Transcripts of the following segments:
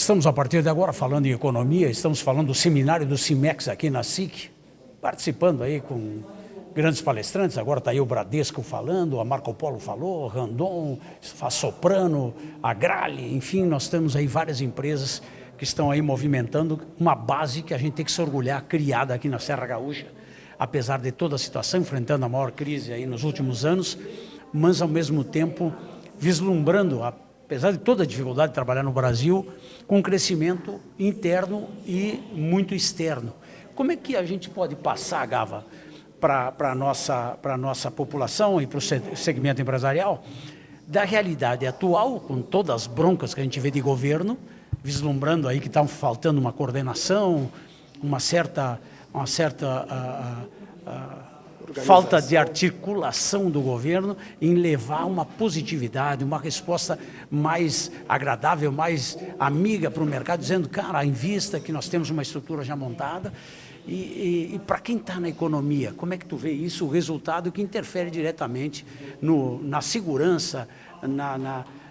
estamos, a partir de agora, falando em economia, estamos falando do seminário do CIMEX aqui na SIC, participando aí com grandes palestrantes. Agora está aí o Bradesco falando, a Marco Polo falou, Randon, a Soprano, a Grale, enfim, nós temos aí várias empresas que estão aí movimentando uma base que a gente tem que se orgulhar, criada aqui na Serra Gaúcha, apesar de toda a situação, enfrentando a maior crise aí nos últimos anos, mas ao mesmo tempo vislumbrando, apesar de toda a dificuldade de trabalhar no Brasil, com crescimento interno e muito externo. Como é que a gente pode passar, Gava, para a nossa população e para o segmento empresarial, da realidade atual, com todas as broncas que a gente vê de governo, vislumbrando aí que está faltando uma coordenação, uma certa falta de articulação do governo em levar uma positividade, uma resposta mais agradável, mais amiga para o mercado, dizendo, cara, invista que nós temos uma estrutura já montada. E para quem está na economia, como é que tu vê isso, o resultado que interfere diretamente na segurança,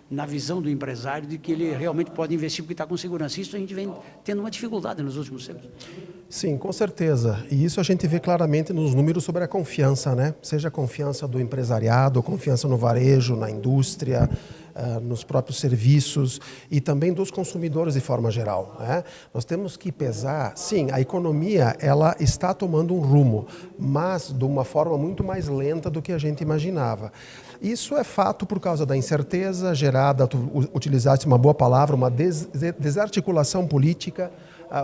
na visão do empresário de que ele realmente pode investir porque está com segurança. Isso a gente vem tendo uma dificuldade nos últimos tempos. Sim, com certeza. E isso a gente vê claramente nos números sobre a confiança, né? Seja a confiança do empresariado, a confiança no varejo, na indústria, nos próprios serviços e também dos consumidores de forma geral, né? Nós temos que pesar, sim, a economia ela está tomando um rumo, mas de uma forma muito mais lenta do que a gente imaginava. Isso é fato por causa da incerteza gerada, tu utilizaste uma boa palavra, uma desarticulação política.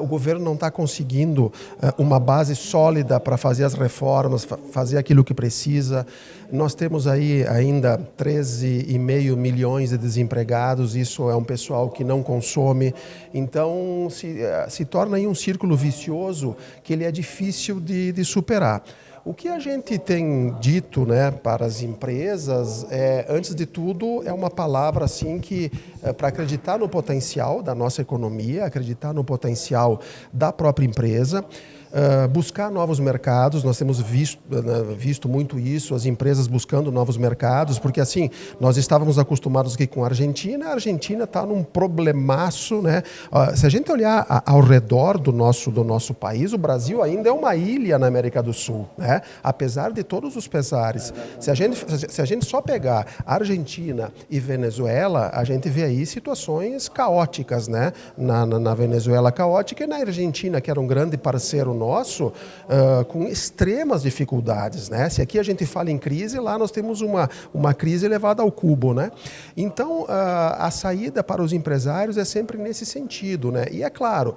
O governo não está conseguindo uma base sólida para fazer as reformas, fazer aquilo que precisa. Nós temos aí ainda 13,5 milhões de desempregados, isso é um pessoal que não consome. Então, se torna aí um círculo vicioso que ele é difícil de superar. O que a gente tem dito, né, para as empresas, antes de tudo, é uma palavra assim que, para acreditar no potencial da nossa economia, acreditar no potencial da própria empresa, buscar novos mercados. Nós temos visto muito isso, as empresas buscando novos mercados, porque assim, nós estávamos acostumados aqui com a Argentina está num problemaço, né? Se a gente olhar ao redor do nosso país, o Brasil ainda é uma ilha na América do Sul, né? Apesar de todos os pesares. Se a gente só pegar Argentina e Venezuela, a gente vê aí situações caóticas, né? Na Venezuela caótica e na Argentina, que era um grande parceiro nosso, com extremas dificuldades, né? Se aqui a gente fala em crise, lá nós temos uma crise elevada ao cubo, né? Então, a saída para os empresários é sempre nesse sentido, né? E é claro,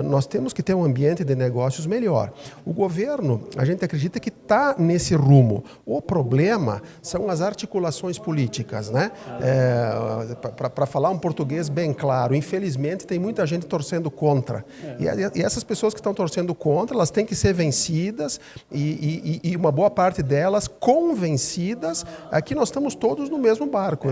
nós temos que ter um ambiente de negócios melhor. O governo, a gente acredita que está nesse rumo. O problema são as articulações políticas, né? Para falar um português bem claro, infelizmente tem muita gente torcendo contra. E essas pessoas que estão torcendo contra, elas têm que ser vencidas e uma boa parte delas convencidas. Aqui nós estamos todos no mesmo barco.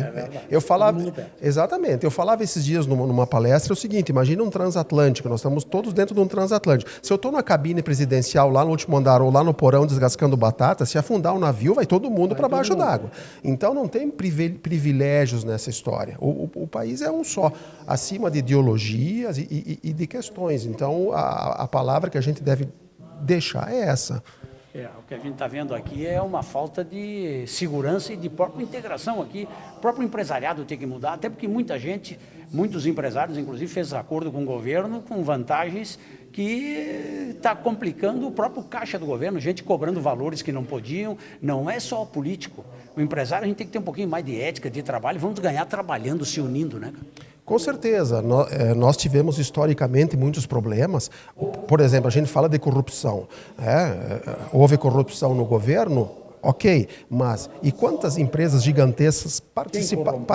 Eu falava esses dias numa palestra o seguinte: imagina um transatlântico, nós estamos todos dentro de um transatlântico. Se eu estou na cabine presidencial lá no último andar ou lá no porão descascando batata, se afundar o navio, vai todo mundo para baixo d'água. Então não tem privilégios nessa história. O país é um só, acima de ideologias e de questões. Então a palavra que a gente deve deixar é essa. O que a gente está vendo aqui é uma falta de segurança e de própria integração aqui. O próprio empresariado tem que mudar, até porque muitos empresários, inclusive, fez acordo com o governo com vantagens que está complicando o próprio caixa do governo, gente cobrando valores que não podiam. Não é só o político. O empresário, a gente tem que ter um pouquinho mais de ética, de trabalho. Vamos ganhar trabalhando, se unindo, né? Com certeza, nós tivemos historicamente muitos problemas. Por exemplo, a gente fala de corrupção. Houve corrupção no governo, ok, mas e quantas empresas gigantescas participaram?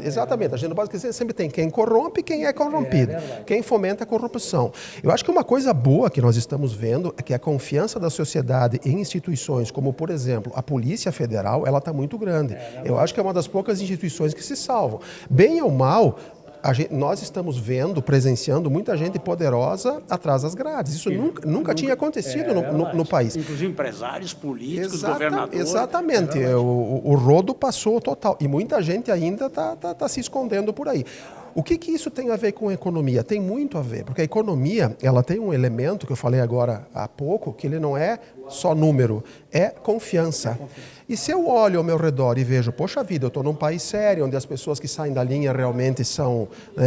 Exatamente, a gente não pode esquecer, sempre tem quem corrompe e quem é corrompido, quem fomenta a corrupção. Eu acho que uma coisa boa que nós estamos vendo é que a confiança da sociedade em instituições, como por exemplo a Polícia Federal, ela está muito grande. Eu acho que é uma das poucas instituições que se salvam. Bem ou mal, nós estamos presenciando muita gente poderosa atrás das grades. Isso nunca tinha acontecido no país. Inclusive empresários, políticos, governadores. Exatamente. O rodo passou total. E muita gente ainda está se escondendo por aí. O que isso tem a ver com a economia? Tem muito a ver, porque a economia ela tem um elemento que eu falei agora há pouco, que ele não é só número, é confiança. E se eu olho ao meu redor e vejo, poxa vida, eu estou num país sério, onde as pessoas que saem da linha realmente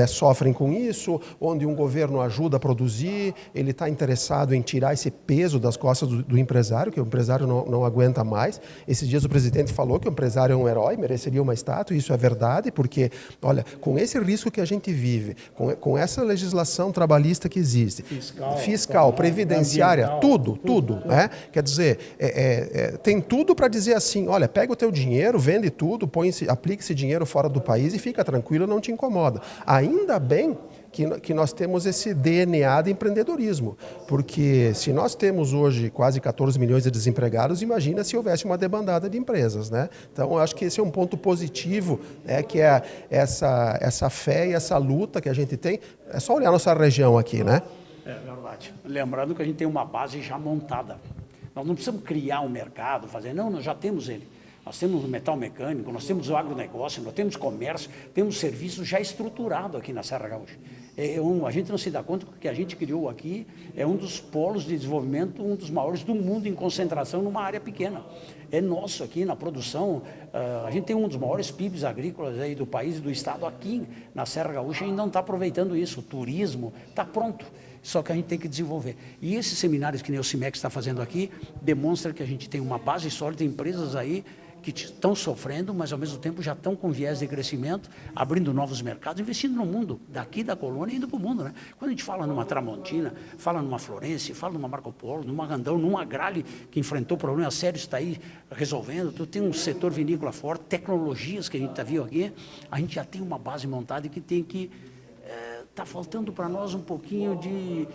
sofrem com isso, onde um governo ajuda a produzir, ele está interessado em tirar esse peso das costas do empresário, que o empresário não aguenta mais. Esses dias o presidente falou que o empresário é um herói, mereceria uma estátua, e isso é verdade, porque, olha, com esse risco que a gente vive, com essa legislação trabalhista que existe, fiscal previdenciária, tudo, né? Quer dizer, tem tudo para dizer assim, olha, pega o teu dinheiro, vende tudo, aplica esse dinheiro fora do país e fica tranquilo, não te incomoda. Ainda bem que nós temos esse DNA de empreendedorismo, porque se nós temos hoje quase 14 milhões de desempregados, imagina se houvesse uma debandada de empresas, né? Então, eu acho que esse é um ponto positivo, que é essa fé e essa luta que a gente tem. É só olhar a nossa região aqui, né? É verdade. Lembrando que a gente tem uma base já montada. Nós não precisamos criar um mercado, nós já temos ele. Nós temos o metal mecânico, nós temos o agronegócio, nós temos comércio, temos serviço já estruturado aqui na Serra Gaúcha. A gente não se dá conta que o que a gente criou aqui é um dos polos de desenvolvimento, um dos maiores do mundo em concentração numa área pequena. É nosso aqui na produção, a gente tem um dos maiores PIBs agrícolas aí do país e do estado aqui na Serra Gaúcha e ainda não está aproveitando isso. O turismo está pronto. Só que a gente tem que desenvolver. E esses seminários que nem o CIMEX está fazendo aqui, demonstra que a gente tem uma base sólida, empresas aí que estão sofrendo, mas ao mesmo tempo já estão com viés de crescimento, abrindo novos mercados, investindo no mundo, daqui da colônia e indo para o mundo, né? Quando a gente fala numa Tramontina, fala numa Florence, fala numa Marco Polo, numa Randão, numa Grale, que enfrentou problemas sérios, está aí resolvendo, tu tem um setor vinícola forte, tecnologias que a gente está vendo aqui, a gente já tem uma base montada e que tem que... Está faltando para nós um pouquinho de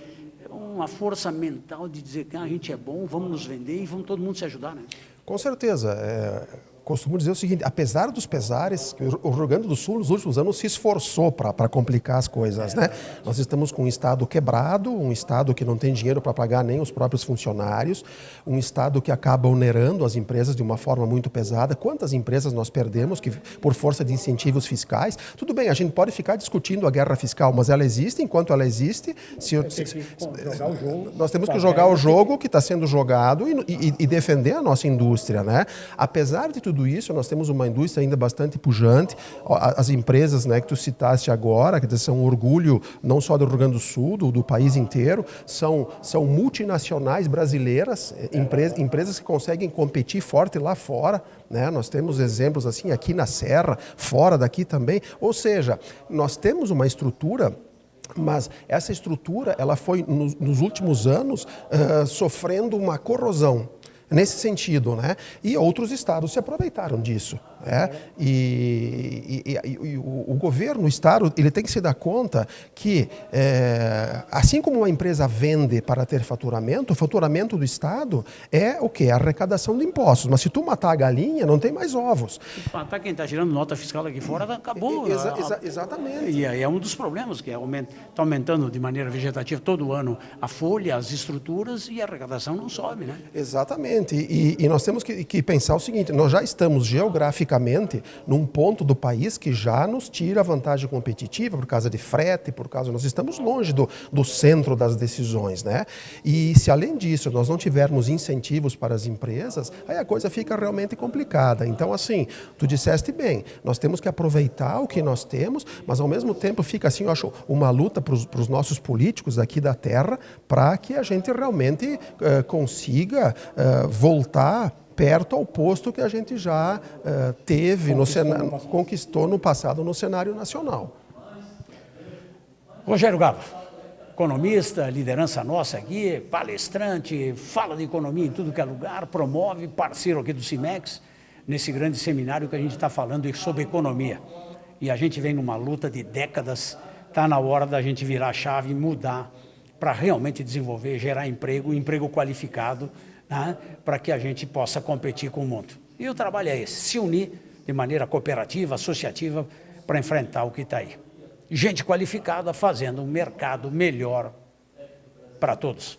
uma força mental de dizer que a gente é bom, vamos nos vender e vamos todo mundo se ajudar, né? Com certeza. Costumo dizer o seguinte, apesar dos pesares, o Rio Grande do Sul nos últimos anos se esforçou para complicar as coisas, né? Nós estamos com um estado quebrado, um estado que não tem dinheiro para pagar nem os próprios funcionários, um estado que acaba onerando as empresas de uma forma muito pesada. Quantas empresas nós perdemos por força de incentivos fiscais? Tudo bem, a gente pode ficar discutindo a guerra fiscal, mas ela existe. Enquanto ela existe, nós temos que jogar o jogo que está sendo jogado e defender a nossa indústria, né? Apesar de tudo isso, nós temos uma indústria ainda bastante pujante. As empresas, né, que tu citaste agora, que são um orgulho não só do Rio Grande do Sul, do país inteiro, são multinacionais brasileiras, empresas que conseguem competir forte lá fora, né? Nós temos exemplos assim aqui na Serra, fora daqui também. Ou seja, nós temos uma estrutura, mas essa estrutura ela foi, nos últimos anos, sofrendo uma corrosão. Nesse sentido, né? E outros estados se aproveitaram disso. E o governo, o estado, ele tem que se dar conta que, assim como uma empresa vende para ter faturamento, o faturamento do estado é o quê? A arrecadação de impostos. Mas se tu matar a galinha, não tem mais ovos. Matar quem está tirando nota fiscal aqui fora, acabou. Exatamente. E é um dos problemas, que está aumentando de maneira vegetativa todo ano a folha, as estruturas e a arrecadação não sobe, né? Exatamente. E nós temos que pensar o seguinte, nós já estamos geograficamente num ponto do país que já nos tira a vantagem competitiva por causa de frete, nós estamos longe do centro das decisões, né? E se além disso nós não tivermos incentivos para as empresas, aí a coisa fica realmente complicada. Então, assim, tu disseste bem, nós temos que aproveitar o que nós temos, mas ao mesmo tempo fica assim, eu acho, uma luta para os nossos políticos aqui da terra para que a gente realmente consiga voltar perto ao posto que a gente já conquistou no passado no cenário nacional. Rogério Gava, economista, liderança nossa aqui, palestrante, fala de economia em tudo que é lugar, promove, parceiro aqui do CIMEX, nesse grande seminário que a gente está falando sobre economia. E a gente vem numa luta de décadas, está na hora da gente virar a chave e mudar para realmente desenvolver, gerar emprego qualificado, né, para que a gente possa competir com o mundo. E o trabalho é esse, se unir de maneira cooperativa, associativa, para enfrentar o que está aí. Gente qualificada fazendo um mercado melhor para todos.